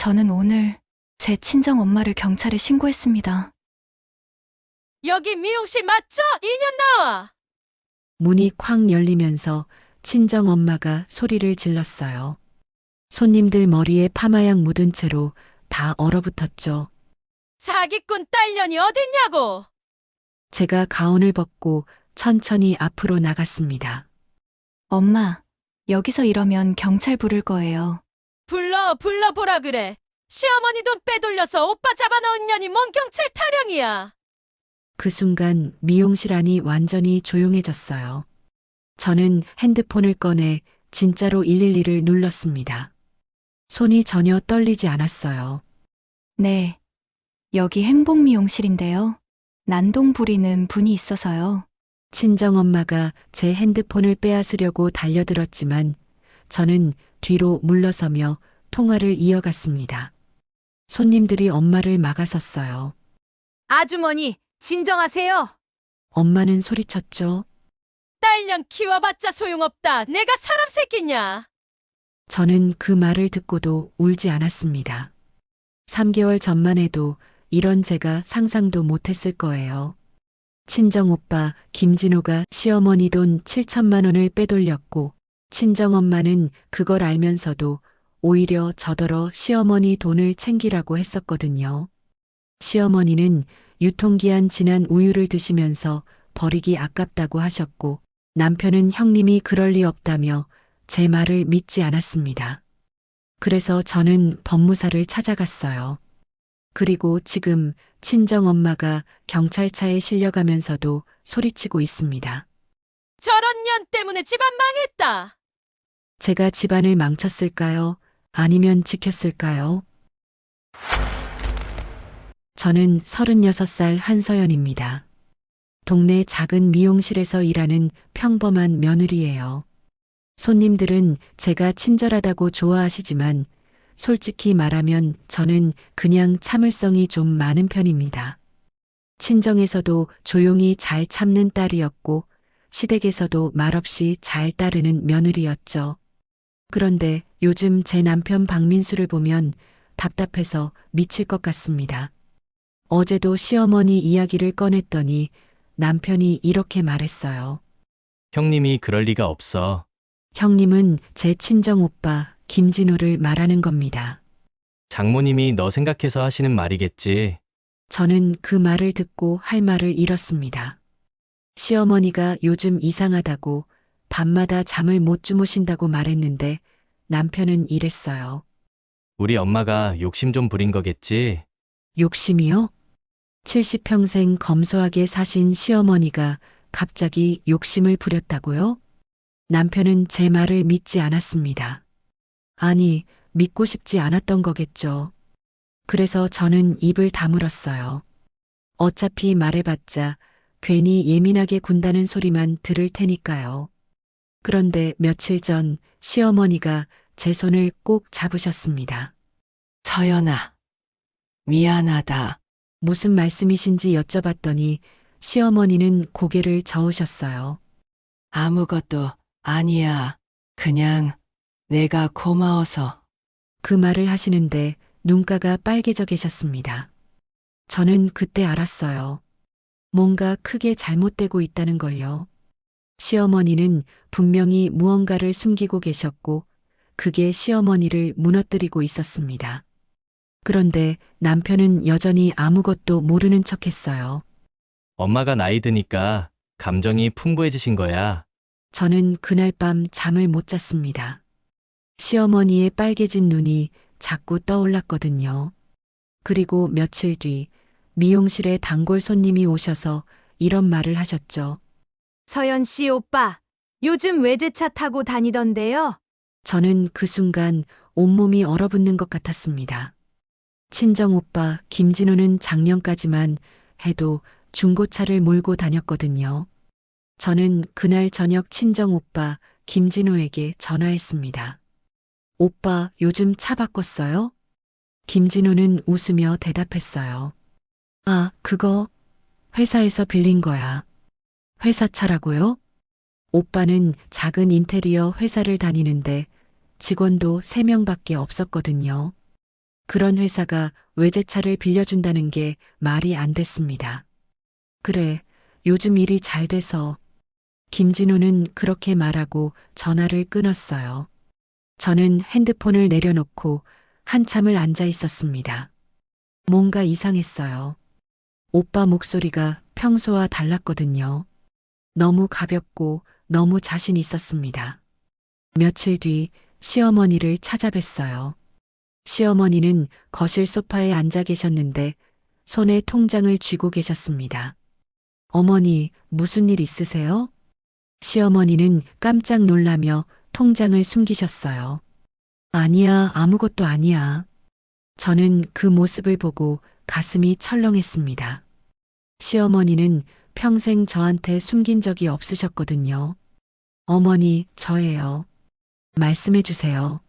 저는 오늘 제 친정 엄마를 경찰에 신고했습니다. 여기 미용실 맞죠? 2년 나와! 문이 쾅 열리면서 친정 엄마가 소리를 질렀어요. 손님들 머리에 파마약 묻은 채로 다 얼어붙었죠. 사기꾼 딸년이 어딨냐고! 제가 가운을 벗고 천천히 앞으로 나갔습니다. 엄마, 여기서 이러면 경찰 부를 거예요. 불러보라 그래. 시어머니 돈 빼돌려서 오빠 잡아넣은 년이 뭔 경찰 타령이야. 그 순간 미용실 안이 완전히 조용해졌어요. 저는 핸드폰을 꺼내 진짜로 112를 눌렀습니다. 손이 전혀 떨리지 않았어요. 네, 여기 행복미용실인데요. 난동 부리는 분이 있어서요. 친정엄마가 제 핸드폰을 빼앗으려고 달려들었지만 저는 뒤로 물러서며 통화를 이어갔습니다. 손님들이 엄마를 막아섰어요. 아주머니, 진정하세요. 엄마는 소리쳤죠. 딸년 키워봤자 소용없다. 내가 사람 새끼냐. 저는 그 말을 듣고도 울지 않았습니다. 3개월 전만 해도 이런 제가 상상도 못했을 거예요. 친정오빠 김진호가 시어머니 돈 7천만 원을 빼돌렸고 친정엄마는 그걸 알면서도 오히려 저더러 시어머니 돈을 챙기라고 했었거든요. 시어머니는 유통기한 지난 우유를 드시면서 버리기 아깝다고 하셨고 남편은 형님이 그럴 리 없다며 제 말을 믿지 않았습니다. 그래서 저는 법무사를 찾아갔어요. 그리고 지금 친정엄마가 경찰차에 실려가면서도 소리치고 있습니다. 저런 년 때문에 집안 망했다. 제가 집안을 망쳤을까요? 아니면 지켰을까요? 저는 36살 한서연입니다. 동네 작은 미용실에서 일하는 평범한 며느리예요. 손님들은 제가 친절하다고 좋아하시지만 솔직히 말하면 저는 그냥 참을성이 좀 많은 편입니다. 친정에서도 조용히 잘 참는 딸이었고 시댁에서도 말없이 잘 따르는 며느리였죠. 그런데 요즘 제 남편 박민수를 보면 답답해서 미칠 것 같습니다. 어제도 시어머니 이야기를 꺼냈더니 남편이 이렇게 말했어요. 형님이 그럴 리가 없어. 형님은 제 친정오빠 김진호를 말하는 겁니다. 장모님이 너 생각해서 하시는 말이겠지. 저는 그 말을 듣고 할 말을 잃었습니다. 시어머니가 요즘 이상하다고 밤마다 잠을 못 주무신다고 말했는데 남편은 이랬어요. 우리 엄마가 욕심 좀 부린 거겠지. 욕심이요? 70평생 검소하게 사신 시어머니가 갑자기 욕심을 부렸다고요? 남편은 제 말을 믿지 않았습니다. 아니, 믿고 싶지 않았던 거겠죠. 그래서 저는 입을 다물었어요. 어차피 말해봤자 괜히 예민하게 군다는 소리만 들을 테니까요. 그런데 며칠 전 시어머니가 제 손을 꼭 잡으셨습니다. 서연아, 미안하다. 무슨 말씀이신지 여쭤봤더니 시어머니는 고개를 저으셨어요. 아무것도 아니야. 그냥 내가 고마워서. 그 말을 하시는데 눈가가 빨개져 계셨습니다. 저는 그때 알았어요. 뭔가 크게 잘못되고 있다는 걸요. 시어머니는 분명히 무언가를 숨기고 계셨고 그게 시어머니를 무너뜨리고 있었습니다. 그런데 남편은 여전히 아무것도 모르는 척 했어요. 엄마가 나이 드니까 감정이 풍부해지신 거야. 저는 그날 밤 잠을 못 잤습니다. 시어머니의 빨개진 눈이 자꾸 떠올랐거든요. 그리고 며칠 뒤 미용실에 단골 손님이 오셔서 이런 말을 하셨죠. 서연 씨 오빠, 요즘 외제차 타고 다니던데요. 저는 그 순간 온몸이 얼어붙는 것 같았습니다. 친정오빠 김진호는 작년까지만 해도 중고차를 몰고 다녔거든요. 저는 그날 저녁 친정오빠 김진호에게 전화했습니다. 오빠 요즘 차 바꿨어요? 김진호는 웃으며 대답했어요. 아, 그거 회사에서 빌린 거야. 회사 차라고요? 오빠는 작은 인테리어 회사를 다니는데 직원도 3명밖에 없었거든요. 그런 회사가 외제차를 빌려준다는 게 말이 안 됐습니다. 그래, 요즘 일이 잘 돼서. 김진호는 그렇게 말하고 전화를 끊었어요. 저는 핸드폰을 내려놓고 한참을 앉아 있었습니다. 뭔가 이상했어요. 오빠 목소리가 평소와 달랐거든요. 너무 가볍고 너무 자신 있었습니다. 며칠 뒤 시어머니를 찾아뵀어요. 시어머니는 거실 소파에 앉아 계셨는데 손에 통장을 쥐고 계셨습니다. 어머니, 무슨 일 있으세요? 시어머니는 깜짝 놀라며 통장을 숨기셨어요. 아니야, 아무것도 아니야. 저는 그 모습을 보고 가슴이 철렁했습니다. 시어머니는 평생 저한테 숨긴 적이 없으셨거든요. 어머니, 저예요. 말씀해 주세요.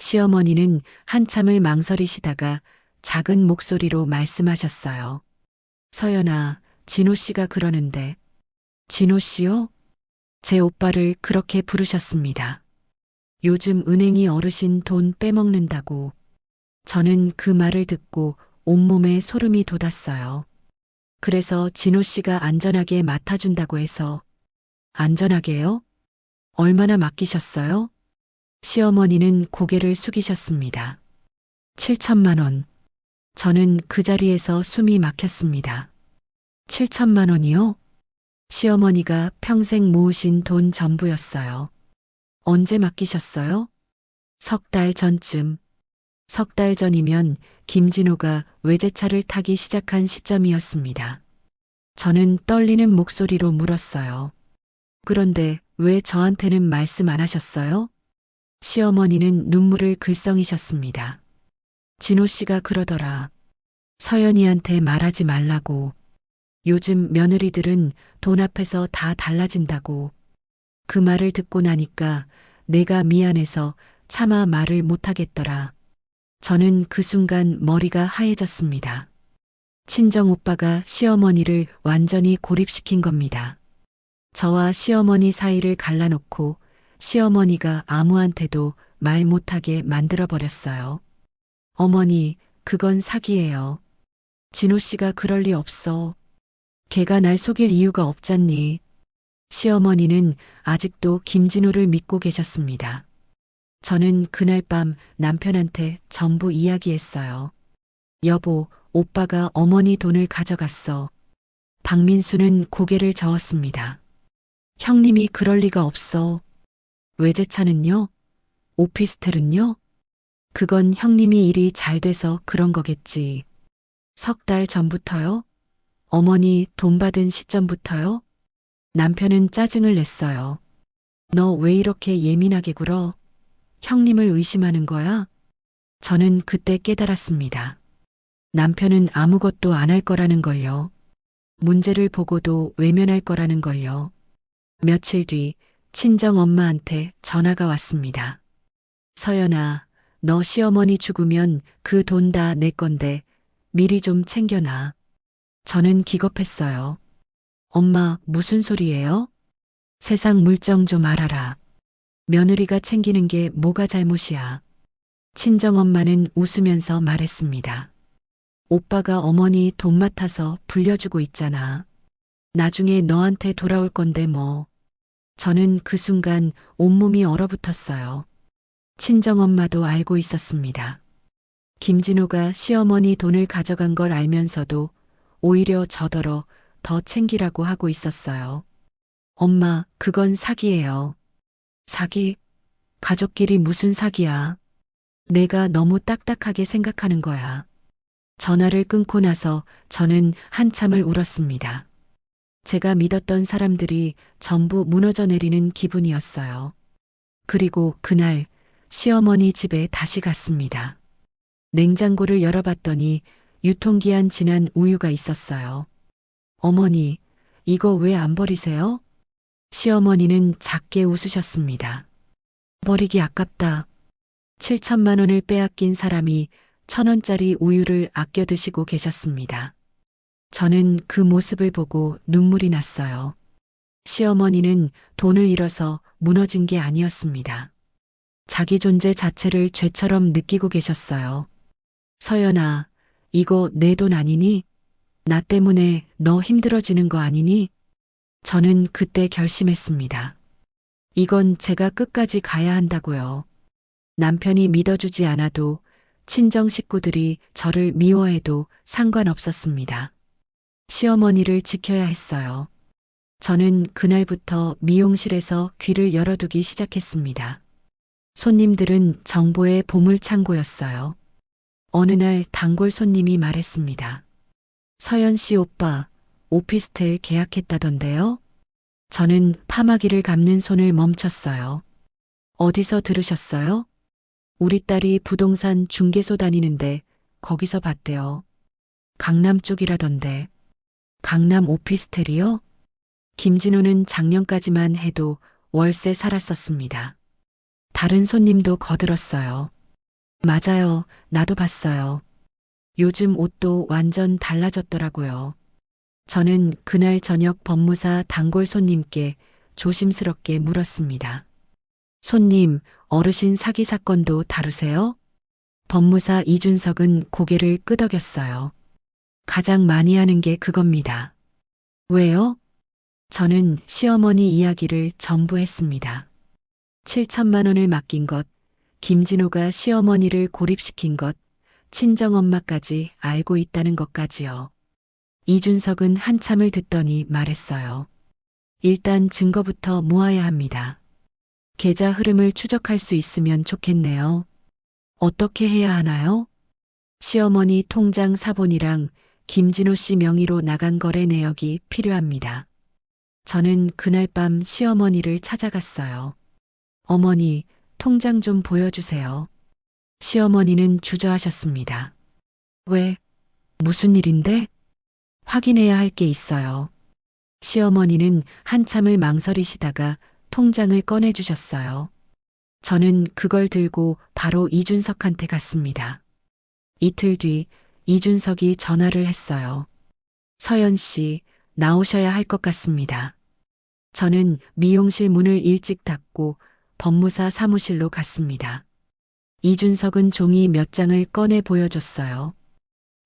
시어머니는 한참을 망설이시다가 작은 목소리로 말씀하셨어요. 서연아, 진호 씨가 그러는데. 진호 씨요? 제 오빠를 그렇게 부르셨습니다. 요즘 은행이 어르신 돈 빼먹는다고. 저는 그 말을 듣고 온몸에 소름이 돋았어요. 그래서 진호 씨가 안전하게 맡아준다고 해서. 안전하게요? 얼마나 맡기셨어요? 시어머니는 고개를 숙이셨습니다. 7천만 원. 저는 그 자리에서 숨이 막혔습니다. 7천만 원이요? 시어머니가 평생 모으신 돈 전부였어요. 언제 맡기셨어요? 석 달 전쯤. 석 달 전이면 김진호가 외제차를 타기 시작한 시점이었습니다. 저는 떨리는 목소리로 물었어요. 그런데 왜 저한테는 말씀 안 하셨어요? 시어머니는 눈물을 글썽이셨습니다. 진호 씨가 그러더라. 서연이한테 말하지 말라고. 요즘 며느리들은 돈 앞에서 다 달라진다고. 그 말을 듣고 나니까 내가 미안해서 차마 말을 못하겠더라. 저는 그 순간 머리가 하얘졌습니다. 친정 오빠가 시어머니를 완전히 고립시킨 겁니다. 저와 시어머니 사이를 갈라놓고 시어머니가 아무한테도 말 못하게 만들어버렸어요. 어머니, 그건 사기예요. 진호 씨가 그럴 리 없어. 걔가 날 속일 이유가 없잖니. 시어머니는 아직도 김진호를 믿고 계셨습니다. 저는 그날 밤 남편한테 전부 이야기했어요. 여보, 오빠가 어머니 돈을 가져갔어. 박민수는 고개를 저었습니다. 형님이 그럴 리가 없어. 외제차는요? 오피스텔은요? 그건 형님이 일이 잘 돼서 그런 거겠지. 석 달 전부터요? 어머니 돈 받은 시점부터요? 남편은 짜증을 냈어요. 너 왜 이렇게 예민하게 굴어? 형님을 의심하는 거야? 저는 그때 깨달았습니다. 남편은 아무것도 안 할 거라는 걸요. 문제를 보고도 외면할 거라는 걸요. 며칠 뒤 친정 엄마한테 전화가 왔습니다. 서연아, 너 시어머니 죽으면 그 돈 다 내 건데 미리 좀 챙겨놔. 저는 기겁했어요. 엄마, 무슨 소리예요? 세상 물정 좀 알아라. 며느리가 챙기는 게 뭐가 잘못이야. 친정엄마는 웃으면서 말했습니다. 오빠가 어머니 돈 맡아서 불려주고 있잖아. 나중에 너한테 돌아올 건데 뭐. 저는 그 순간 온몸이 얼어붙었어요. 친정엄마도 알고 있었습니다. 김진호가 시어머니 돈을 가져간 걸 알면서도 오히려 저더러 더 챙기라고 하고 있었어요. 엄마, 그건 사기예요. 사기? 가족끼리 무슨 사기야? 내가 너무 딱딱하게 생각하는 거야. 전화를 끊고 나서 저는 한참을 울었습니다. 제가 믿었던 사람들이 전부 무너져 내리는 기분이었어요. 그리고 그날 시어머니 집에 다시 갔습니다. 냉장고를 열어봤더니 유통기한 지난 우유가 있었어요. 어머니, 이거 왜 안 버리세요? 시어머니는 작게 웃으셨습니다. 버리기 아깝다. 7천만 원을 빼앗긴 사람이 1,000원짜리 우유를 아껴 드시고 계셨습니다. 저는 그 모습을 보고 눈물이 났어요. 시어머니는 돈을 잃어서 무너진 게 아니었습니다. 자기 존재 자체를 죄처럼 느끼고 계셨어요. 서연아, 이거 내 돈 아니니? 나 때문에 너 힘들어지는 거 아니니? 저는 그때 결심했습니다. 이건 제가 끝까지 가야 한다고요. 남편이 믿어주지 않아도 친정 식구들이 저를 미워해도 상관없었습니다. 시어머니를 지켜야 했어요. 저는 그날부터 미용실에서 귀를 열어두기 시작했습니다. 손님들은 정보의 보물창고였어요. 어느 날 단골 손님이 말했습니다. 서연 씨 오빠, 오피스텔 계약했다던데요? 저는 파마기를 감는 손을 멈췄어요. 어디서 들으셨어요? 우리 딸이 부동산 중개소 다니는데 거기서 봤대요. 강남 쪽이라던데. 강남 오피스텔이요? 김진호는 작년까지만 해도 월세 살았었습니다. 다른 손님도 거들었어요. 맞아요. 나도 봤어요. 요즘 옷도 완전 달라졌더라고요. 저는 그날 저녁 법무사 단골 손님께 조심스럽게 물었습니다. 손님, 어르신 사기 사건도 다루세요? 법무사 이준석은 고개를 끄덕였어요. 가장 많이 하는 게 그겁니다. 왜요? 저는 시어머니 이야기를 전부 했습니다. 7천만 원을 맡긴 것, 김진호가 시어머니를 고립시킨 것, 친정엄마까지 알고 있다는 것까지요. 이준석은 한참을 듣더니 말했어요. 일단 증거부터 모아야 합니다. 계좌 흐름을 추적할 수 있으면 좋겠네요. 어떻게 해야 하나요? 시어머니 통장 사본이랑 김진호 씨 명의로 나간 거래 내역이 필요합니다. 저는 그날 밤 시어머니를 찾아갔어요. 어머니, 통장 좀 보여주세요. 시어머니는 주저하셨습니다. 왜? 무슨 일인데? 확인해야 할 게 있어요. 시어머니는 한참을 망설이시다가 통장을 꺼내주셨어요. 저는 그걸 들고 바로 이준석한테 갔습니다. 이틀 뒤 이준석이 전화를 했어요. 서연 씨, 나오셔야 할 것 같습니다. 저는 미용실 문을 일찍 닫고 법무사 사무실로 갔습니다. 이준석은 종이 몇 장을 꺼내 보여줬어요.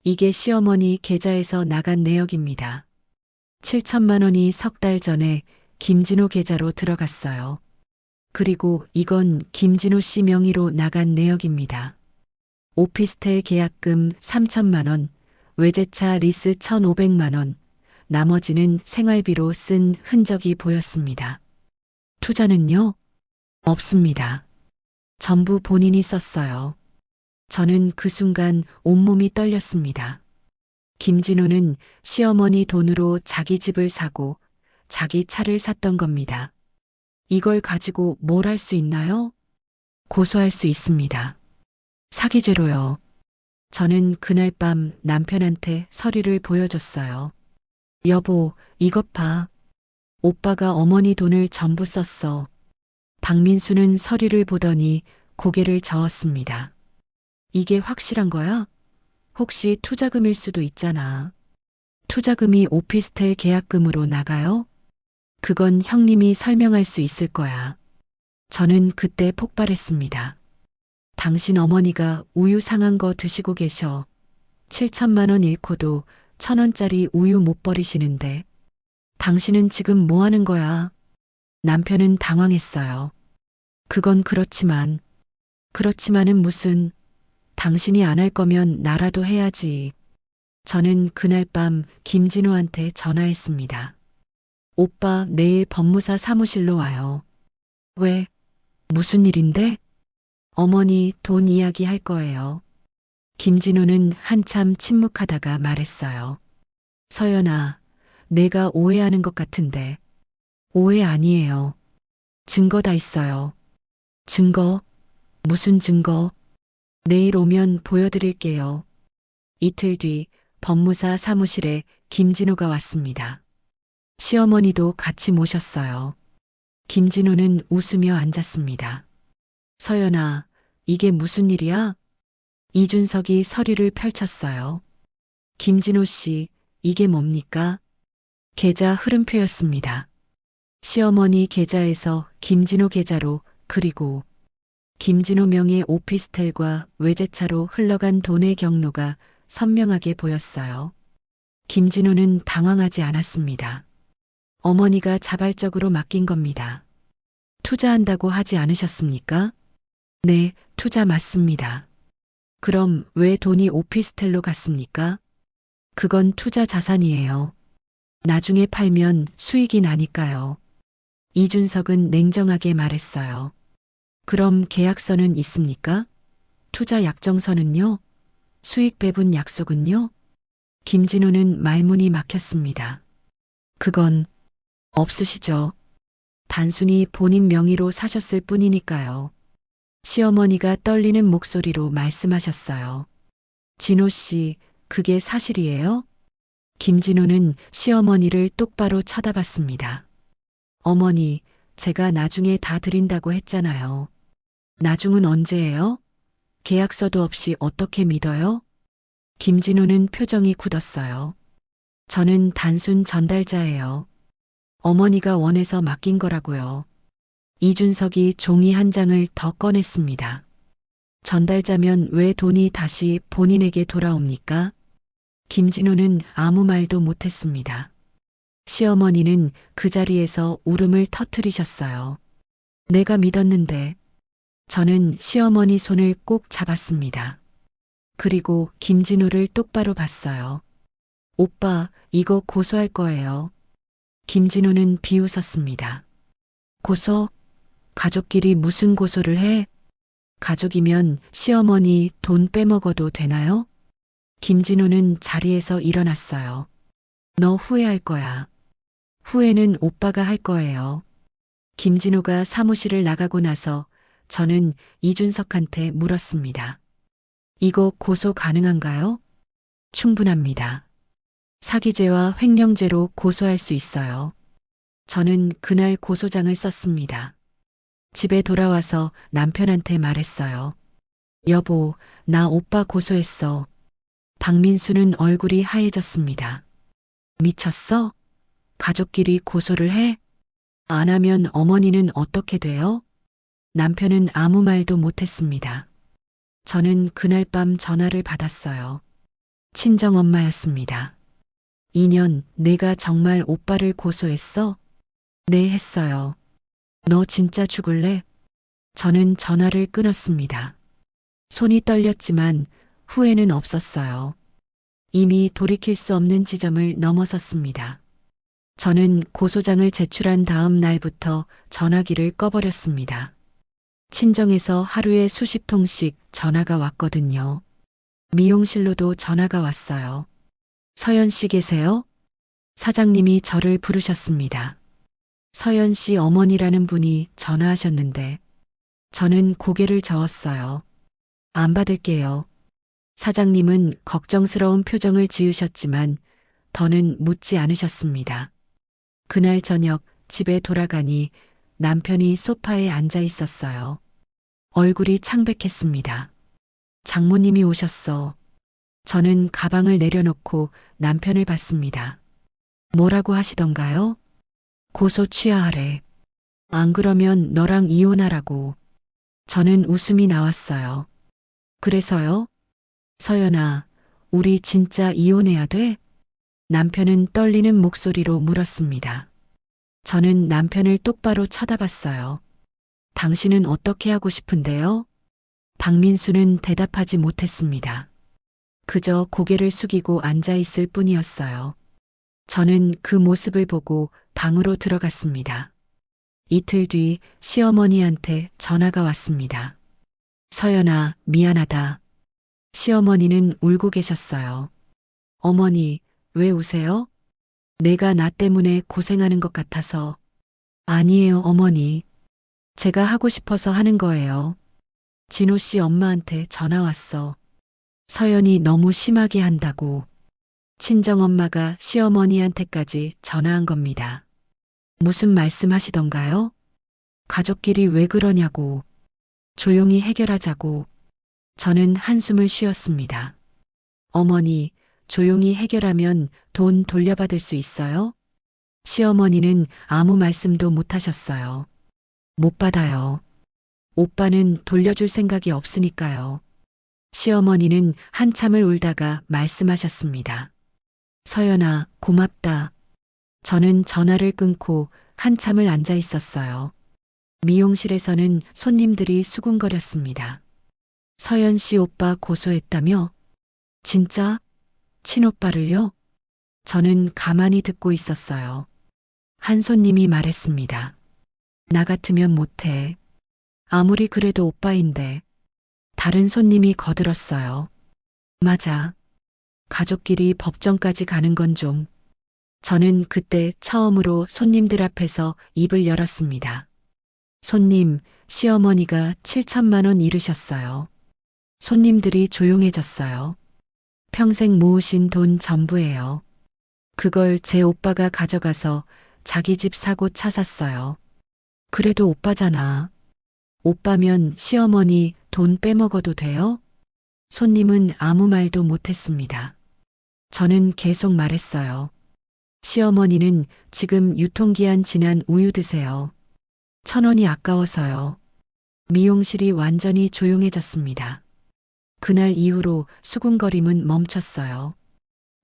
이게 시어머니 계좌에서 나간 내역입니다. 7천만 원이 석 달 전에 김진호 계좌로 들어갔어요. 그리고 이건 김진호 씨 명의로 나간 내역입니다. 오피스텔 계약금 3천만 원, 외제차 리스 1,500만 원, 나머지는 생활비로 쓴 흔적이 보였습니다. 투자는요? 없습니다. 전부 본인이 썼어요. 저는 그 순간 온몸이 떨렸습니다. 김진호는 시어머니 돈으로 자기 집을 사고 자기 차를 샀던 겁니다. 이걸 가지고 뭘 할 수 있나요? 고소할 수 있습니다. 사기죄로요. 저는 그날 밤 남편한테 서류를 보여줬어요. 여보, 이것 봐. 오빠가 어머니 돈을 전부 썼어. 박민수는 서류를 보더니 고개를 저었습니다. 이게 확실한 거야? 혹시 투자금일 수도 있잖아. 투자금이 오피스텔 계약금으로 나가요? 그건 형님이 설명할 수 있을 거야. 저는 그때 폭발했습니다. 당신 어머니가 우유 상한 거 드시고 계셔. 7천만 원 잃고도 1,000원짜리 우유 못 버리시는데. 당신은 지금 뭐 하는 거야? 남편은 당황했어요. 그건 그렇지만은 무슨, 당신이 안 할 거면 나라도 해야지. 저는 그날 밤 김진호한테 전화했습니다. 오빠 내일 법무사 사무실로 와요. 왜? 무슨 일인데? 어머니 돈 이야기 할 거예요. 김진호는 한참 침묵하다가 말했어요. 서연아, 내가 오해하는 것 같은데. 오해 아니에요. 증거 다 있어요. 증거? 무슨 증거? 내일 오면 보여드릴게요. 이틀 뒤 법무사 사무실에 김진호가 왔습니다. 시어머니도 같이 모셨어요. 김진호는 웃으며 앉았습니다. 서연아, 이게 무슨 일이야? 이준석이 서류를 펼쳤어요. 김진호 씨, 이게 뭡니까? 계좌 흐름표였습니다. 시어머니 계좌에서 김진호 계좌로, 그리고 김진호 명의 오피스텔과 외제차로 흘러간 돈의 경로가 선명하게 보였어요. 김진호는 당황하지 않았습니다. 어머니가 자발적으로 맡긴 겁니다. 투자한다고 하지 않으셨습니까? 네, 투자 맞습니다. 그럼 왜 돈이 오피스텔로 갔습니까? 그건 투자 자산이에요. 나중에 팔면 수익이 나니까요. 이준석은 냉정하게 말했어요. 그럼 계약서는 있습니까? 투자 약정서는요? 수익 배분 약속은요? 김진호는 말문이 막혔습니다. 그건 없으시죠? 단순히 본인 명의로 사셨을 뿐이니까요. 시어머니가 떨리는 목소리로 말씀하셨어요. 진호 씨, 그게 사실이에요? 김진호는 시어머니를 똑바로 쳐다봤습니다. 어머니, 제가 나중에 다 드린다고 했잖아요. 나중은 언제예요? 계약서도 없이 어떻게 믿어요? 김진호는 표정이 굳었어요. 저는 단순 전달자예요. 어머니가 원해서 맡긴 거라고요. 이준석이 종이 한 장을 더 꺼냈습니다. 전달자면 왜 돈이 다시 본인에게 돌아옵니까? 김진호는 아무 말도 못했습니다. 시어머니는 그 자리에서 울음을 터뜨리셨어요. 내가 믿었는데. 저는 시어머니 손을 꼭 잡았습니다. 그리고 김진호를 똑바로 봤어요. 오빠, 이거 고소할 거예요. 김진호는 비웃었습니다. 고소? 가족끼리 무슨 고소를 해? 가족이면 시어머니 돈 빼먹어도 되나요? 김진호는 자리에서 일어났어요. 너 후회할 거야. 후회는 오빠가 할 거예요. 김진호가 사무실을 나가고 나서 저는 이준석한테 물었습니다. 이거 고소 가능한가요? 충분합니다. 사기죄와 횡령죄로 고소할 수 있어요. 저는 그날 고소장을 썼습니다. 집에 돌아와서 남편한테 말했어요. 여보, 나 오빠 고소했어. 박민수는 얼굴이 하얘졌습니다. 미쳤어? 가족끼리 고소를 해? 안 하면 어머니는 어떻게 돼요? 남편은 아무 말도 못했습니다. 저는 그날 밤 전화를 받았어요. 친정엄마였습니다. 2년 내가 정말 오빠를 고소했어? 네, 했어요. 너 진짜 죽을래? 저는 전화를 끊었습니다. 손이 떨렸지만 후회는 없었어요. 이미 돌이킬 수 없는 지점을 넘어섰습니다. 저는 고소장을 제출한 다음 날부터 전화기를 꺼버렸습니다. 친정에서 하루에 수십 통씩 전화가 왔거든요. 미용실로도 전화가 왔어요. 서연 씨 계세요? 사장님이 저를 부르셨습니다. 서연 씨 어머니라는 분이 전화하셨는데 저는 고개를 저었어요. 안 받을게요. 사장님은 걱정스러운 표정을 지으셨지만 더는 묻지 않으셨습니다. 그날 저녁 집에 돌아가니 남편이 소파에 앉아 있었어요. 얼굴이 창백했습니다. 장모님이 오셨어. 저는 가방을 내려놓고 남편을 봤습니다. 뭐라고 하시던가요? 고소 취하하래. 안 그러면 너랑 이혼하라고. 저는 웃음이 나왔어요. 그래서요? 서연아, 우리 진짜 이혼해야 돼? 남편은 떨리는 목소리로 물었습니다. 저는 남편을 똑바로 쳐다봤어요. 당신은 어떻게 하고 싶은데요? 박민수는 대답하지 못했습니다. 그저 고개를 숙이고 앉아 있을 뿐이었어요. 저는 그 모습을 보고 방으로 들어갔습니다. 이틀 뒤 시어머니한테 전화가 왔습니다. 서연아, 미안하다. 시어머니는 울고 계셨어요. 어머니, 왜 우세요? 내가 나 때문에 고생하는 것 같아서. 아니에요, 어머니. 제가 하고 싶어서 하는 거예요. 진호 씨 엄마한테 전화 왔어. 서연이 너무 심하게 한다고. 친정엄마가 시어머니한테까지 전화한 겁니다. 무슨 말씀 하시던가요? 가족끼리 왜 그러냐고. 조용히 해결하자고. 저는 한숨을 쉬었습니다. 어머니, 조용히 해결하면 돈 돌려받을 수 있어요? 시어머니는 아무 말씀도 못 하셨어요. 못 받아요. 오빠는 돌려줄 생각이 없으니까요. 시어머니는 한참을 울다가 말씀하셨습니다. 서연아, 고맙다. 저는 전화를 끊고 한참을 앉아 있었어요. 미용실에서는 손님들이 수군거렸습니다. 서연 씨 오빠 고소했다며? 진짜? 친오빠를요? 저는 가만히 듣고 있었어요. 한 손님이 말했습니다. 나 같으면 못해. 아무리 그래도 오빠인데. 다른 손님이 거들었어요. 맞아. 가족끼리 법정까지 가는 건 좀. 저는 그때 처음으로 손님들 앞에서 입을 열었습니다. 손님, 시어머니가 7천만 원 잃으셨어요. 손님들이 조용해졌어요. 평생 모으신 돈 전부예요. 그걸 제 오빠가 가져가서 자기 집 사고 차 샀어요. 그래도 오빠잖아. 오빠면 시어머니 돈 빼먹어도 돼요? 손님은 아무 말도 못했습니다. 저는 계속 말했어요. 시어머니는 지금 유통기한 지난 우유 드세요. 1,000원이 아까워서요. 미용실이 완전히 조용해졌습니다. 그날 이후로 수군거림은 멈췄어요.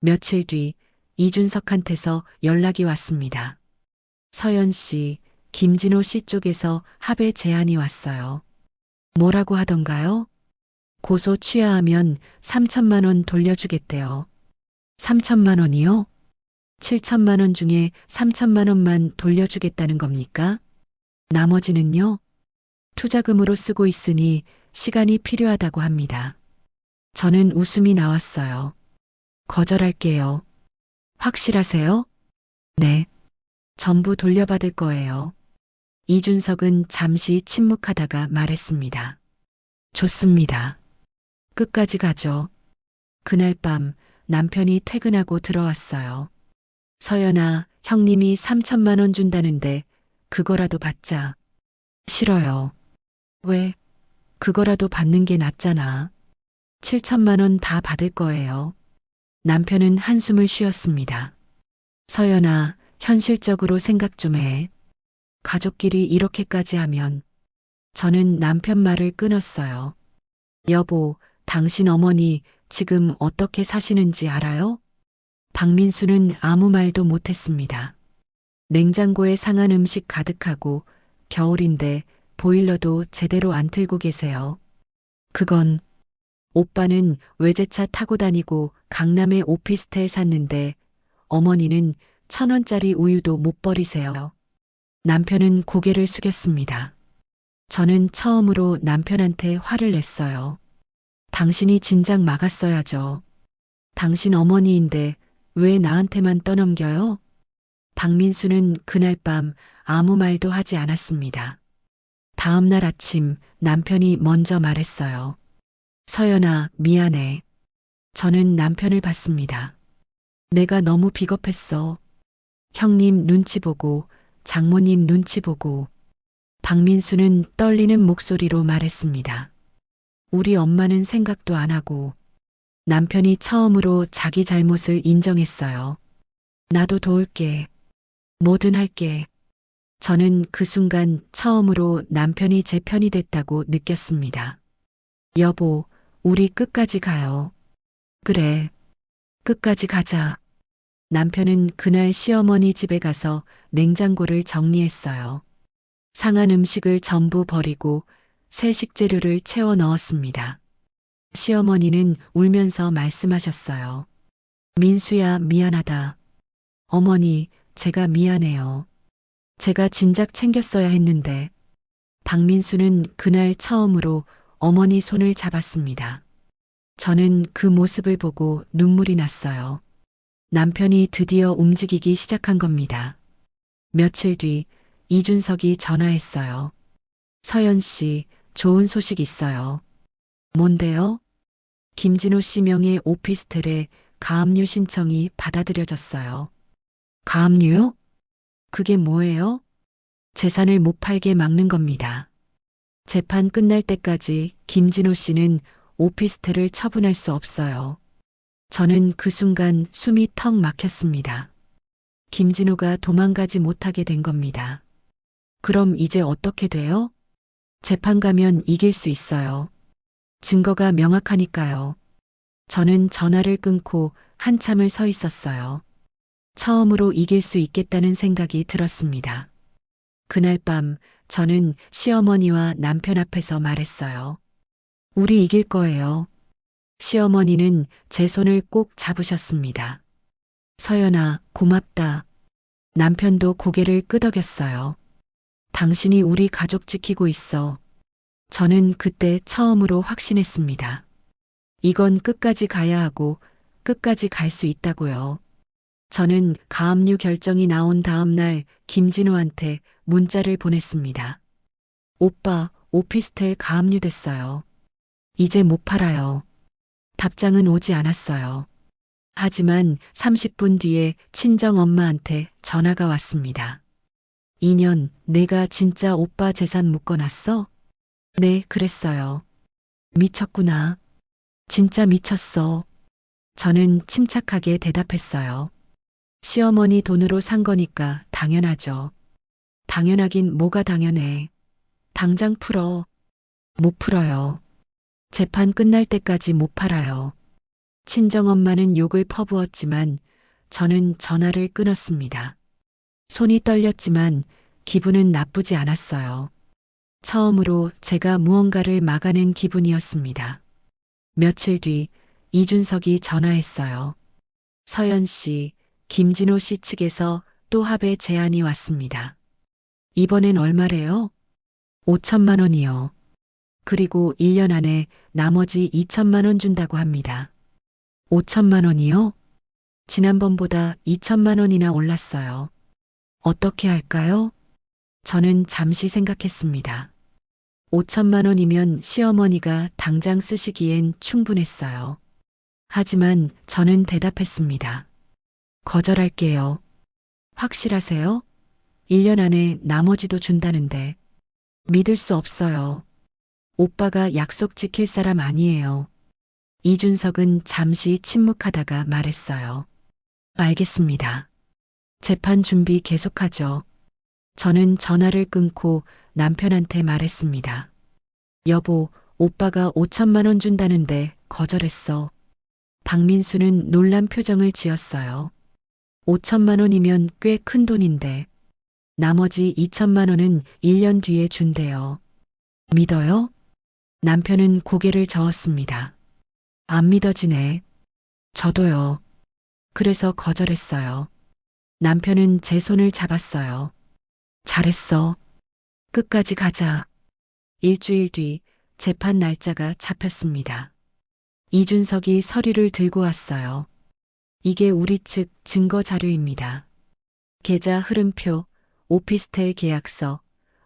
며칠 뒤 이준석한테서 연락이 왔습니다. 서연 씨, 김진호 씨 쪽에서 합의 제안이 왔어요. 뭐라고 하던가요? 고소 취하하면 3천만 원 돌려주겠대요. 3천만 원이요? 7천만 원 중에 3천만 원만 돌려주겠다는 겁니까? 나머지는요? 투자금으로 쓰고 있으니 시간이 필요하다고 합니다. 저는 웃음이 나왔어요. 거절할게요. 확실하세요? 네. 전부 돌려받을 거예요. 이준석은 잠시 침묵하다가 말했습니다. 좋습니다. 끝까지 가죠. 그날 밤 남편이 퇴근하고 들어왔어요. 서연아, 형님이 3천만 원 준다는데 그거라도 받자. 싫어요. 왜? 그거라도 받는 게 낫잖아. 7천만 원 다 받을 거예요. 남편은 한숨을 쉬었습니다. 서연아, 현실적으로 생각 좀 해. 가족끼리 이렇게까지 하면. 저는 남편 말을 끊었어요. 여보, 당신 어머니 지금 어떻게 사시는지 알아요? 박민수는 아무 말도 못했습니다. 냉장고에 상한 음식 가득하고 겨울인데 보일러도 제대로 안 틀고 계세요. 그건 오빠는 외제차 타고 다니고 강남에 오피스텔 샀는데 어머니는 1,000원짜리 우유도 못 버리세요. 남편은 고개를 숙였습니다. 저는 처음으로 남편한테 화를 냈어요. 당신이 진작 막았어야죠. 당신 어머니인데 왜 나한테만 떠넘겨요? 박민수는 그날 밤 아무 말도 하지 않았습니다. 다음 날 아침 남편이 먼저 말했어요. 서연아, 미안해. 저는 남편을 봤습니다. 내가 너무 비겁했어. 형님 눈치 보고, 장모님 눈치 보고. 박민수는 떨리는 목소리로 말했습니다. 우리 엄마는 생각도 안 하고. 남편이 처음으로 자기 잘못을 인정했어요. 나도 도울게. 뭐든 할게. 저는 그 순간 처음으로 남편이 제 편이 됐다고 느꼈습니다. 여보, 우리 끝까지 가요. 그래. 끝까지 가자. 남편은 그날 시어머니 집에 가서 냉장고를 정리했어요. 상한 음식을 전부 버리고 새 식재료를 채워 넣었습니다. 시어머니는 울면서 말씀하셨어요. 민수야, 미안하다. 어머니, 제가 미안해요. 제가 진작 챙겼어야 했는데. 박민수는 그날 처음으로 어머니 손을 잡았습니다. 저는 그 모습을 보고 눈물이 났어요. 남편이 드디어 움직이기 시작한 겁니다. 며칠 뒤 이준석이 전화했어요. 서연 씨, 좋은 소식 있어요. 뭔데요? 김진호 씨 명의 오피스텔에 가압류 신청이 받아들여졌어요. 가압류요? 그게 뭐예요? 재산을 못 팔게 막는 겁니다. 재판 끝날 때까지 김진호 씨는 오피스텔을 처분할 수 없어요. 저는 그 순간 숨이 턱 막혔습니다. 김진호가 도망가지 못하게 된 겁니다. 그럼 이제 어떻게 돼요? 재판 가면 이길 수 있어요. 증거가 명확하니까요. 저는 전화를 끊고 한참을 서 있었어요. 처음으로 이길 수 있겠다는 생각이 들었습니다. 그날 밤 저는 시어머니와 남편 앞에서 말했어요. 우리 이길 거예요. 시어머니는 제 손을 꼭 잡으셨습니다. 서연아, 고맙다. 남편도 고개를 끄덕였어요. 당신이 우리 가족 지키고 있어. 저는 그때 처음으로 확신했습니다. 이건 끝까지 가야 하고 끝까지 갈 수 있다고요. 저는 가압류 결정이 나온 다음 날 김진우한테 문자를 보냈습니다. 오빠, 오피스텔 가압류됐어요. 이제 못 팔아요. 답장은 오지 않았어요. 하지만 30분 뒤에 친정 엄마한테 전화가 왔습니다. 2년 내가 진짜 오빠 재산 묶어놨어? 네, 그랬어요. 미쳤구나. 진짜 미쳤어. 저는 침착하게 대답했어요. 시어머니 돈으로 산 거니까 당연하죠. 당연하긴 뭐가 당연해. 당장 풀어. 못 풀어요. 재판 끝날 때까지 못 팔아요. 친정엄마는 욕을 퍼부었지만 저는 전화를 끊었습니다. 손이 떨렸지만 기분은 나쁘지 않았어요. 처음으로 제가 무언가를 막아낸 기분이었습니다. 며칠 뒤 이준석이 전화했어요. 서연 씨, 김진호 씨 측에서 또 합의 제안이 왔습니다. 이번엔 얼마래요? 5천만 원이요. 그리고 1년 안에 나머지 2천만 원 준다고 합니다. 5천만 원이요? 지난번보다 2천만 원이나 올랐어요. 어떻게 할까요? 저는 잠시 생각했습니다. 5천만 원이면 시어머니가 당장 쓰시기엔 충분했어요. 하지만 저는 대답했습니다. 거절할게요. 확실하세요? 1년 안에 나머지도 준다는데. 믿을 수 없어요. 오빠가 약속 지킬 사람 아니에요. 이준석은 잠시 침묵하다가 말했어요. 알겠습니다. 재판 준비 계속하죠. 저는 전화를 끊고 남편한테 말했습니다. 여보, 오빠가 5천만 원 준다는데 거절했어. 박민수는 놀란 표정을 지었어요. 5천만 원이면 꽤 큰 돈인데 나머지 2천만 원은 1년 뒤에 준대요. 믿어요? 남편은 고개를 저었습니다. 안 믿어지네. 저도요. 그래서 거절했어요. 남편은 제 손을 잡았어요. 잘했어. 끝까지 가자. 일주일 뒤 재판 날짜가 잡혔습니다. 이준석이 서류를 들고 왔어요. 이게 우리 측 증거 자료입니다. 계좌 흐름표, 오피스텔 계약서,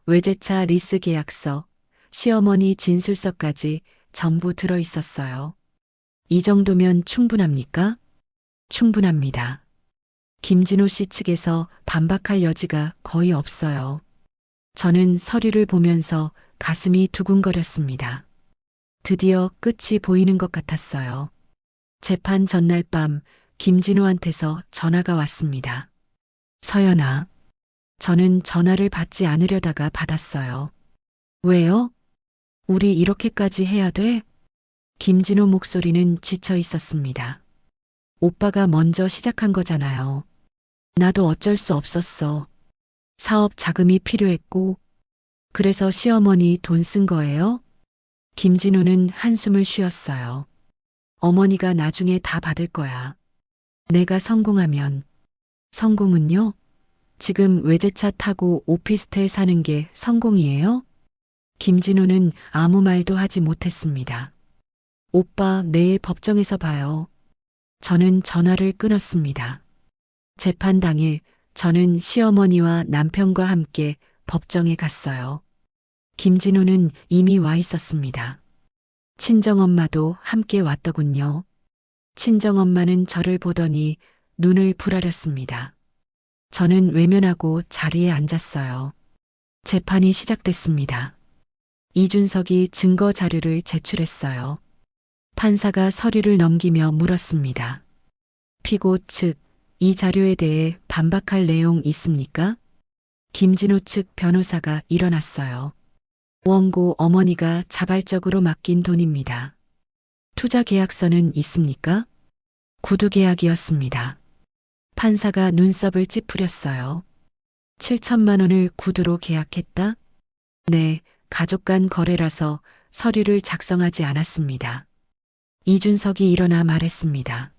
외제차 리스 계약서, 시어머니 진술서까지 전부 들어 있었어요. 이 정도면 충분합니까? 충분합니다. 김진호 씨 측에서 반박할 여지가 거의 없어요. 저는 서류를 보면서 가슴이 두근거렸습니다. 드디어 끝이 보이는 것 같았어요. 재판 전날 밤 김진호한테서 전화가 왔습니다. 서연아. 저는 전화를 받지 않으려다가 받았어요. 왜요? 우리 이렇게까지 해야 돼? 김진호 목소리는 지쳐 있었습니다. 오빠가 먼저 시작한 거잖아요. 나도 어쩔 수 없었어. 사업 자금이 필요했고, 그래서 시어머니 돈 쓴 거예요? 김진호는 한숨을 쉬었어요. 어머니가 나중에 다 받을 거야. 내가 성공하면. 성공은요? 지금 외제차 타고 오피스텔 사는 게 성공이에요? 김진호는 아무 말도 하지 못했습니다. 오빠, 내일 법정에서 봐요. 저는 전화를 끊었습니다. 재판 당일 저는 시어머니와 남편과 함께 법정에 갔어요. 김진호는 이미 와 있었습니다. 친정엄마도 함께 왔더군요. 친정엄마는 저를 보더니 눈을 부라렸습니다. 저는 외면하고 자리에 앉았어요. 재판이 시작됐습니다. 이준석이 증거 자료를 제출했어요. 판사가 서류를 넘기며 물었습니다. 피고 측, 이 자료에 대해 반박할 내용 있습니까? 김진호 측 변호사가 일어났어요. 원고 어머니가 자발적으로 맡긴 돈입니다. 투자 계약서는 있습니까? 구두 계약이었습니다. 판사가 눈썹을 찌푸렸어요. 7천만 원을 구두로 계약했다? 네, 가족 간 거래라서 서류를 작성하지 않았습니다. 이준석이 일어나 말했습니다.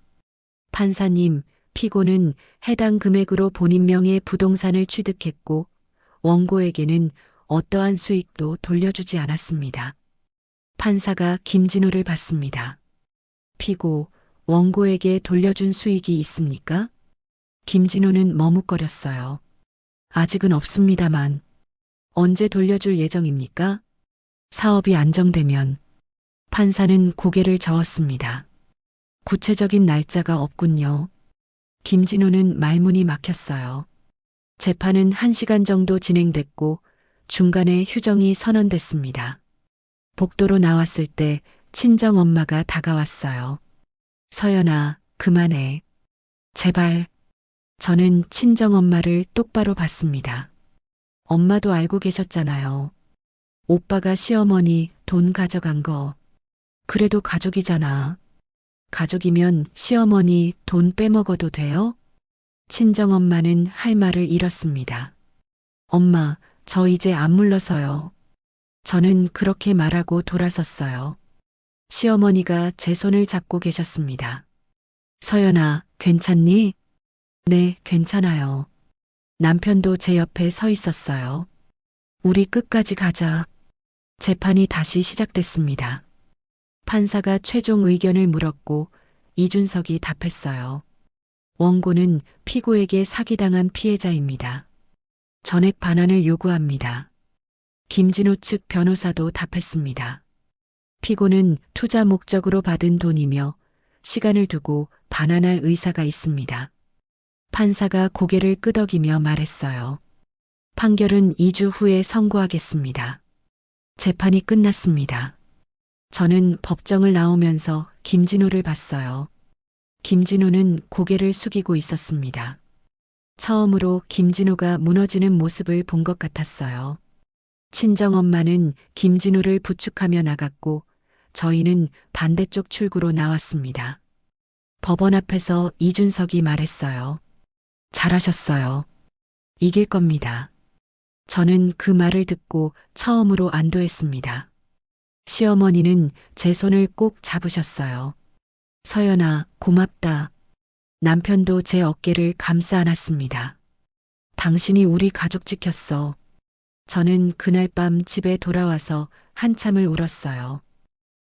판사님, 피고는 해당 금액으로 본인 명의 부동산을 취득했고 원고에게는 어떠한 수익도 돌려주지 않았습니다. 판사가 김진호를 봤습니다. 피고, 원고에게 돌려준 수익이 있습니까? 김진호는 머뭇거렸어요. 아직은 없습니다만. 언제 돌려줄 예정입니까? 사업이 안정되면. 판사는 고개를 저었습니다. 구체적인 날짜가 없군요. 김진호는 말문이 막혔어요. 재판은 1시간 정도 진행됐고 중간에 휴정이 선언됐습니다. 복도로 나왔을 때 친정엄마가 다가왔어요. 서연아, 그만해. 제발. 저는 친정엄마를 똑바로 봤습니다. 엄마도 알고 계셨잖아요. 오빠가 시어머니 돈 가져간 거. 그래도 가족이잖아. 가족이면 시어머니 돈 빼먹어도 돼요? 친정엄마는 할 말을 잃었습니다. 엄마, 저 이제 안 물러서요. 저는 그렇게 말하고 돌아섰어요. 시어머니가 제 손을 잡고 계셨습니다. 서연아, 괜찮니? 네, 괜찮아요. 남편도 제 옆에 서 있었어요. 우리 끝까지 가자. 재판이 다시 시작됐습니다. 판사가 최종 의견을 물었고 이준석이 답했어요. 원고는 피고에게 사기당한 피해자입니다. 전액 반환을 요구합니다. 김진호 측 변호사도 답했습니다. 피고는 투자 목적으로 받은 돈이며 시간을 두고 반환할 의사가 있습니다. 판사가 고개를 끄덕이며 말했어요. 판결은 2주 후에 선고하겠습니다. 재판이 끝났습니다. 저는 법정을 나오면서 김진호를 봤어요. 김진호는 고개를 숙이고 있었습니다. 처음으로 김진호가 무너지는 모습을 본 것 같았어요. 친정엄마는 김진호를 부축하며 나갔고 저희는 반대쪽 출구로 나왔습니다. 법원 앞에서 이준석이 말했어요. 잘하셨어요. 이길 겁니다. 저는 그 말을 듣고 처음으로 안도했습니다. 시어머니는 제 손을 꼭 잡으셨어요. 서연아, 고맙다. 남편도 제 어깨를 감싸 안았습니다. 당신이 우리 가족 지켰어. 저는 그날 밤 집에 돌아와서 한참을 울었어요.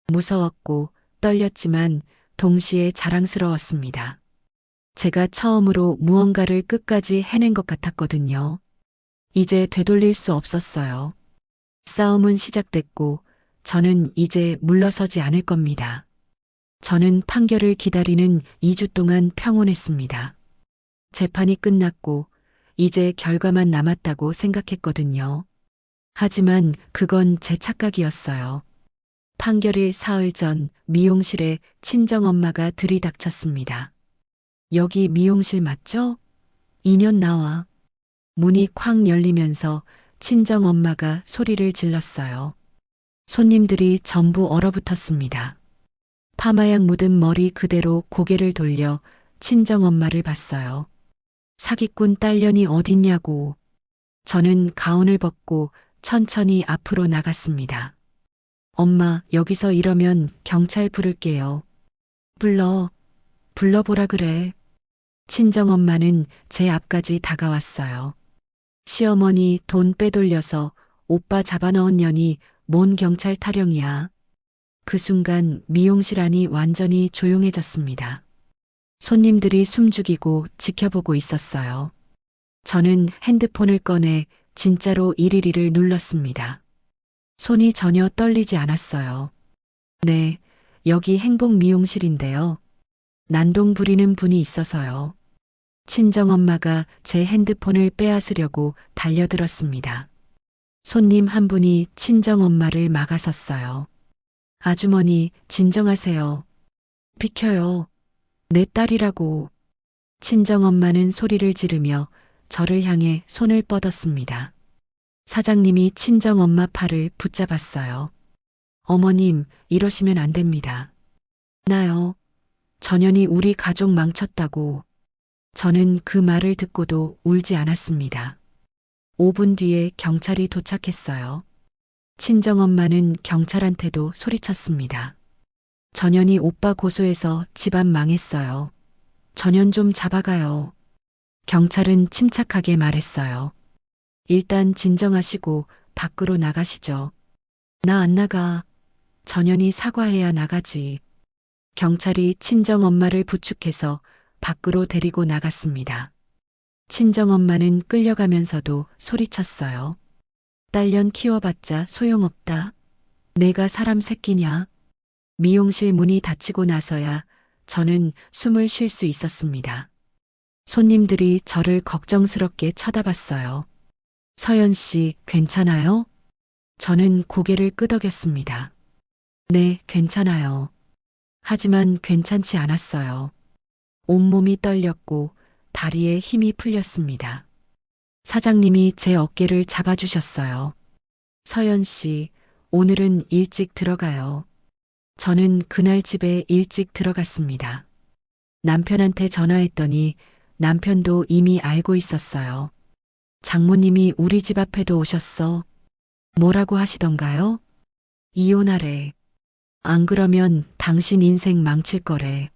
무서웠고 떨렸지만 동시에 자랑스러웠습니다. 제가 처음으로 무언가를 끝까지 해낸 것 같았거든요. 이제 되돌릴 수 없었어요. 싸움은 시작됐고 저는 이제 물러서지 않을 겁니다. 저는 판결을 기다리는 2주 동안 평온했습니다. 재판이 끝났고 이제 결과만 남았다고 생각했거든요. 하지만 그건 제 착각이었어요. 판결일 사흘 전 미용실에 친정엄마가 들이닥쳤습니다. 여기 미용실 맞죠? 2년 나와. 문이 쾅 열리면서 친정엄마가 소리를 질렀어요. 손님들이 전부 얼어붙었습니다. 파마약 묻은 머리 그대로 고개를 돌려 친정엄마를 봤어요. 사기꾼 딸년이 어딨냐고. 저는 가운을 벗고 천천히 앞으로 나갔습니다. 엄마, 여기서 이러면 경찰 부를게요. 불러보라 그래. 친정엄마는 제 앞까지 다가왔어요. 시어머니 돈 빼돌려서 오빠 잡아넣은 년이 뭔 경찰 타령이야. 그 순간 미용실 안이 완전히 조용해졌습니다. 손님들이 숨죽이고 지켜보고 있었어요. 저는 핸드폰을 꺼내 진짜로 112를 눌렀습니다. 손이 전혀 떨리지 않았어요. 네, 여기 행복 미용실인데요. 난동 부리는 분이 있어서요. 친정엄마가 제 핸드폰을 빼앗으려고 달려들었습니다. 손님 한 분이 친정엄마를 막아섰어요. 아주머니, 진정하세요. 비켜요. 내 딸이라고. 친정엄마는 소리를 지르며 저를 향해 손을 뻗었습니다. 사장님이 친정엄마 팔을 붙잡았어요. 어머님, 이러시면 안 됩니다. 나요. 전현이 우리 가족 망쳤다고. 저는 그 말을 듣고도 울지 않았습니다. 5분 뒤에 경찰이 도착했어요. 친정엄마는 경찰한테도 소리쳤습니다. 전현이 오빠 고소해서 집안 망했어요. 전현 좀 잡아가요. 경찰은 침착하게 말했어요. 일단 진정하시고 밖으로 나가시죠. 나 안 나가. 전현이 사과해야 나가지. 경찰이 친정엄마를 부축해서 밖으로 데리고 나갔습니다. 친정엄마는 끌려가면서도 소리쳤어요. 딸년 키워봤자 소용없다. 내가 사람 새끼냐? 미용실 문이 닫히고 나서야 저는 숨을 쉴 수 있었습니다. 손님들이 저를 걱정스럽게 쳐다봤어요. 서연 씨, 괜찮아요? 저는 고개를 끄덕였습니다. 네, 괜찮아요. 하지만 괜찮지 않았어요. 온몸이 떨렸고 다리에 힘이 풀렸습니다. 사장님이 제 어깨를 잡아주셨어요. 서연 씨, 오늘은 일찍 들어가요. 저는 그날 집에 일찍 들어갔습니다. 남편한테 전화했더니 남편도 이미 알고 있었어요. 장모님이 우리 집 앞에도 오셨어. 뭐라고 하시던가요? 이혼하래. 안 그러면 당신 인생 망칠 거래.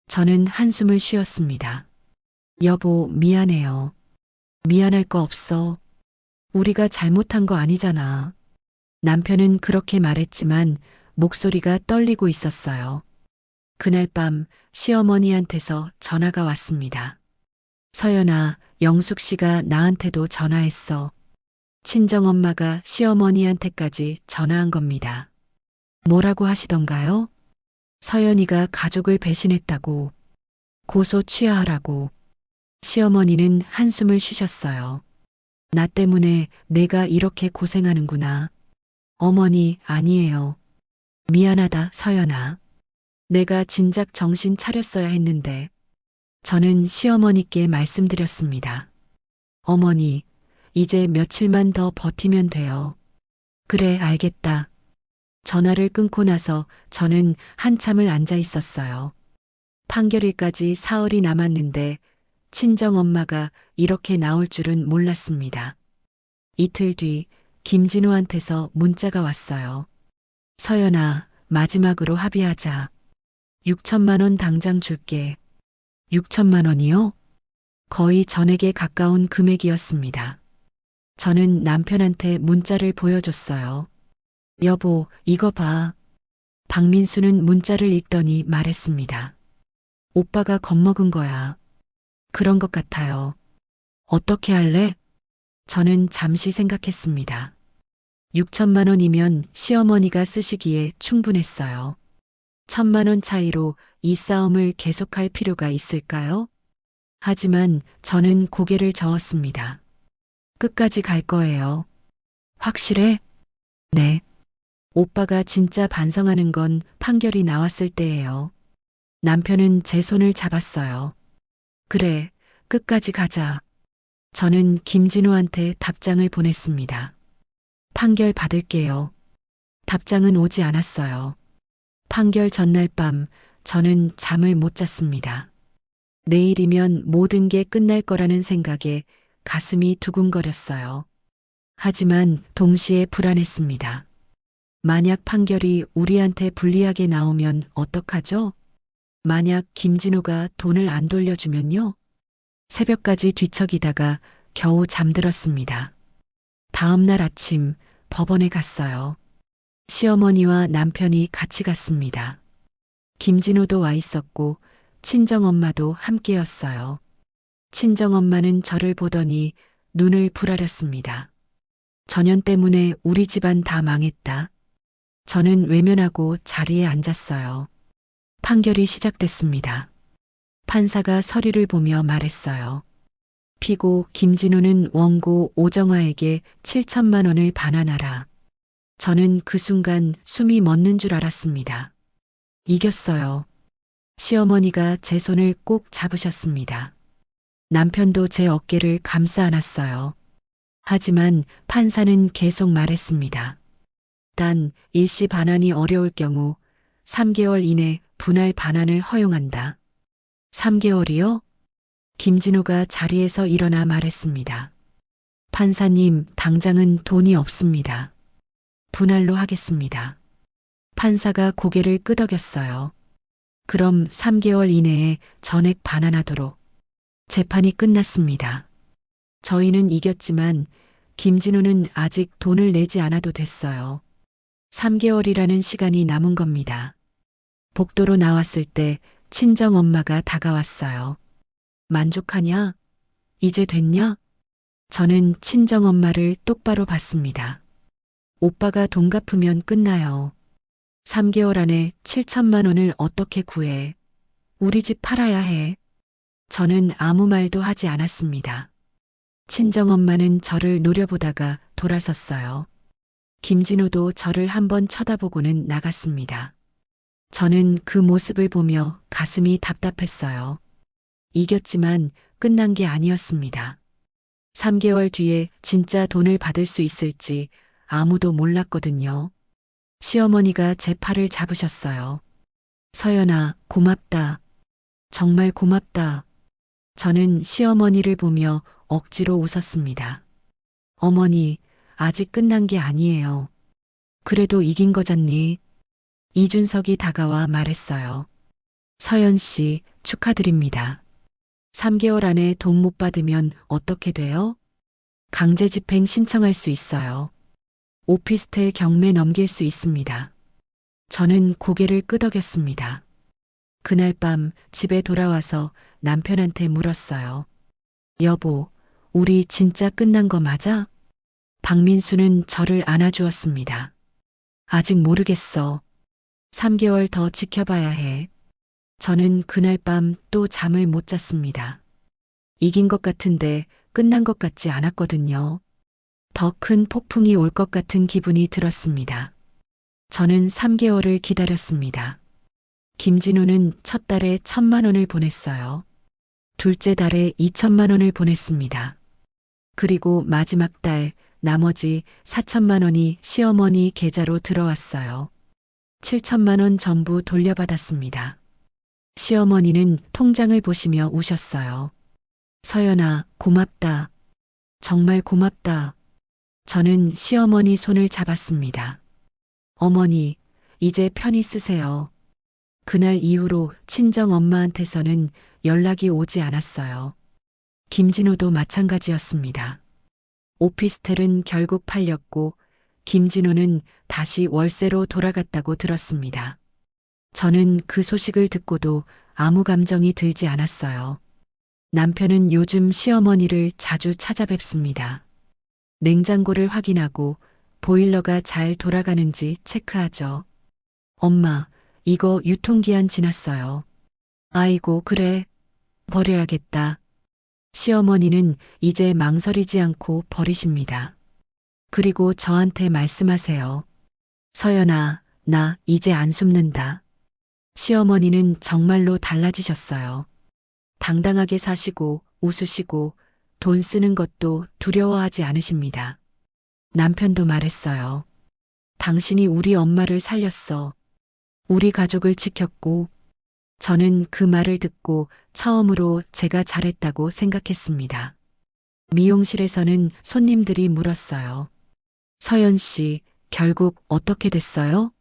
저는 한숨을 쉬었습니다. 여보, 미안해요. 미안할 거 없어. 우리가 잘못한 거 아니잖아. 남편은 그렇게 말했지만 목소리가 떨리고 있었어요. 그날 밤 시어머니한테서 전화가 왔습니다. 서연아, 영숙 씨가 나한테도 전화했어. 친정엄마가 시어머니한테까지 전화한 겁니다. 뭐라고 하시던가요? 서연이가 가족을 배신했다고. 고소 취하하라고. 시어머니는 한숨을 쉬셨어요. 나 때문에 내가 이렇게 고생하는구나. 어머니, 아니에요. 미안하다, 서연아. 내가 진작 정신 차렸어야 했는데. 저는 시어머니께 말씀드렸습니다. 어머니, 이제 며칠만 더 버티면 돼요. 그래, 알겠다. 전화를 끊고 나서 저는 한참을 앉아 있었어요. 판결일까지 사흘이 남았는데 친정엄마가 이렇게 나올 줄은 몰랐습니다. 이틀 뒤 김진호한테서 문자가 왔어요. 서연아, 마지막으로 합의하자. 6천만 원 당장 줄게. 6천만 원이요? 거의 전액에 가까운 금액이었습니다. 저는 남편한테 문자를 보여줬어요. 여보, 이거 봐. 박민수는 문자를 읽더니 말했습니다. 오빠가 겁먹은 거야. 그런 것 같아요. 어떻게 할래? 저는 잠시 생각했습니다. 6천만 원이면 시어머니가 쓰시기에 충분했어요. 1,000만 원 차이로 이 싸움을 계속할 필요가 있을까요? 하지만 저는 고개를 저었습니다. 끝까지 갈 거예요. 확실해? 네. 오빠가 진짜 반성하는 건 판결이 나왔을 때예요. 남편은 제 손을 잡았어요. 그래, 끝까지 가자. 저는 김진호한테 답장을 보냈습니다. 판결 받을게요. 답장은 오지 않았어요. 판결 전날 밤 저는 잠을 못 잤습니다. 내일이면 모든 게 끝날 거라는 생각에 가슴이 두근거렸어요. 하지만 동시에 불안했습니다. 만약 판결이 우리한테 불리하게 나오면 어떡하죠? 만약 김진호가 돈을 안 돌려주면요? 새벽까지 뒤척이다가 겨우 잠들었습니다. 다음 날 아침 법원에 갔어요. 시어머니와 남편이 같이 갔습니다. 김진호도 와 있었고 친정엄마도 함께였어요. 친정엄마는 저를 보더니 눈을 부라렸습니다. 전현 때문에 우리 집안 다 망했다. 저는 외면하고 자리에 앉았어요. 판결이 시작됐습니다. 판사가 서류를 보며 말했어요. 피고 김진호는 원고 오정화에게 7천만 원을 반환하라. 저는 그 순간 숨이 멎는 줄 알았습니다. 이겼어요. 시어머니가 제 손을 꼭 잡으셨습니다. 남편도 제 어깨를 감싸 안았어요. 하지만 판사는 계속 말했습니다. 단 일시 반환이 어려울 경우 3개월 이내 분할 반환을 허용한다. 3개월이요? 김진호가 자리에서 일어나 말했습니다. 판사님, 당장은 돈이 없습니다. 분할로 하겠습니다. 판사가 고개를 끄덕였어요. 그럼 3개월 이내에 전액 반환하도록. 재판이 끝났습니다. 저희는 이겼지만 김진호는 아직 돈을 내지 않아도 됐어요. 3개월이라는 시간이 남은 겁니다. 복도로 나왔을 때 친정 엄마가 다가왔어요. 만족하냐? 이제 됐냐? 저는 친정 엄마를 똑바로 봤습니다. 오빠가 돈 갚으면 끝나요. 3개월 안에 7천만 원을 어떻게 구해? 우리 집 팔아야 해. 저는 아무 말도 하지 않았습니다. 친정 엄마는 저를 노려보다가 돌아섰어요. 김진호도 저를 한번 쳐다보고는 나갔습니다. 저는 그 모습을 보며 가슴이 답답했어요. 이겼지만 끝난 게 아니었습니다. 3개월 뒤에 진짜 돈을 받을 수 있을지 아무도 몰랐거든요. 시어머니가 제 팔을 잡으셨어요. 서연아, 고맙다. 정말 고맙다. 저는 시어머니를 보며 억지로 웃었습니다. 어머니, 아직 끝난 게 아니에요. 그래도 이긴 거잖니. 이준석이 다가와 말했어요. 서연 씨, 축하드립니다. 3개월 안에 돈 못 받으면 어떻게 돼요? 강제 집행 신청할 수 있어요. 오피스텔 경매 넘길 수 있습니다. 저는 고개를 끄덕였습니다. 그날 밤 집에 돌아와서 남편한테 물었어요. 여보, 우리 진짜 끝난 거 맞아? 박민수는 저를 안아주었습니다. 아직 모르겠어. 3개월 더 지켜봐야 해. 저는 그날 밤 또 잠을 못 잤습니다. 이긴 것 같은데 끝난 것 같지 않았거든요. 더 큰 폭풍이 올 것 같은 기분이 들었습니다. 저는 3개월을 기다렸습니다. 김진호는 첫 달에 1,000만 원을 보냈어요. 둘째 달에 2천만 원을 보냈습니다. 그리고 마지막 달 나머지 4천만 원이 시어머니 계좌로 들어왔어요. 7천만 원 전부 돌려받았습니다. 시어머니는 통장을 보시며 우셨어요. 서연아, 고맙다. 정말 고맙다. 저는 시어머니 손을 잡았습니다. 어머니, 이제 편히 쓰세요. 그날 이후로 친정 엄마한테서는 연락이 오지 않았어요. 김진호도 마찬가지였습니다. 오피스텔은 결국 팔렸고 김진호는 다시 월세로 돌아갔다고 들었습니다. 저는 그 소식을 듣고도 아무 감정이 들지 않았어요. 남편은 요즘 시어머니를 자주 찾아뵙습니다. 냉장고를 확인하고 보일러가 잘 돌아가는지 체크하죠. 엄마, 이거 유통기한 지났어요. 아이고, 그래. 버려야겠다. 시어머니는 이제 망설이지 않고 버리십니다. 그리고 저한테 말씀하세요. 서연아, 나 이제 안 숨는다. 시어머니는 정말로 달라지셨어요. 당당하게 사시고 웃으시고 돈 쓰는 것도 두려워하지 않으십니다. 남편도 말했어요. 당신이 우리 엄마를 살렸어. 우리 가족을 지켰고. 저는 그 말을 듣고 처음으로 제가 잘했다고 생각했습니다. 미용실에서는 손님들이 물었어요. 서연 씨, 결국 어떻게 됐어요?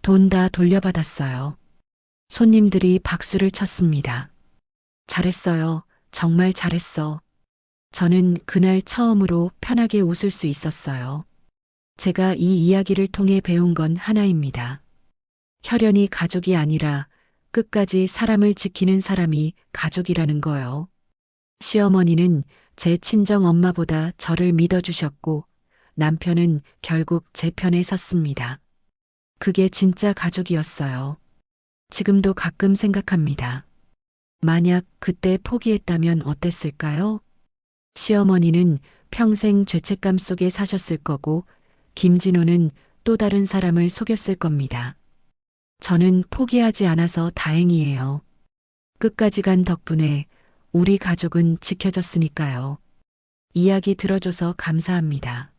돈 다 돌려받았어요. 손님들이 박수를 쳤습니다. 잘했어요. 정말 잘했어. 저는 그날 처음으로 편하게 웃을 수 있었어요. 제가 이 이야기를 통해 배운 건 하나입니다. 혈연이 가족이 아니라 끝까지 사람을 지키는 사람이 가족이라는 거요. 시어머니는 제 친정 엄마보다 저를 믿어주셨고 남편은 결국 제 편에 섰습니다. 그게 진짜 가족이었어요. 지금도 가끔 생각합니다. 만약 그때 포기했다면 어땠을까요? 시어머니는 평생 죄책감 속에 사셨을 거고 김진호는 또 다른 사람을 속였을 겁니다. 저는 포기하지 않아서 다행이에요. 끝까지 간 덕분에 우리 가족은 지켜졌으니까요. 이야기 들어줘서 감사합니다.